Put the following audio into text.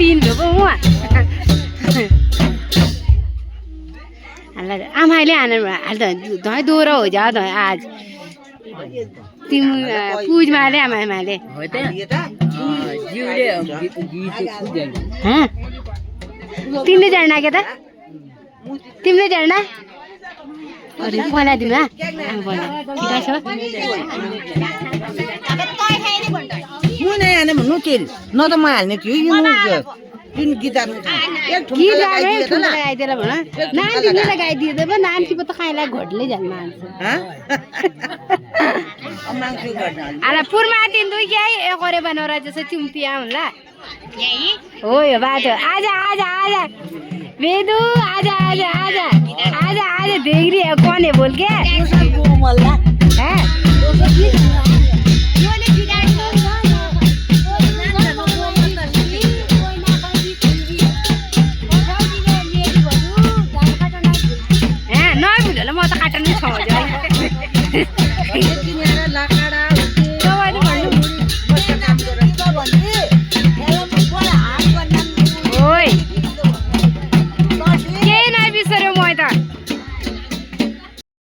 तीन ढोको हुआ आमाले आने धोई दोहोरो हो जा धोई आज तिम पूज माले आमा माले हाँ तिमीले जान्ना के त तिमीले जान्ना अरे बनाइदिनु हा बना ठिकै छ मुने आने भन्नु तेल न त म हाल्ने थियो यो जुन गिटार गीत गाइदिएर भन नाम तिमीले गाइदिँदै भयो नाम कि त खाइलाई घोटले झन् मान्छ अला पुरमा तिन्दु के एकरे बनौरा जैसे चुम्पिया होला हो यो बाटो आजा आजा आजा वेदु आजा आजा आजा आजा आजा देख रही है कौन है बोल के है म त काट्न नै छ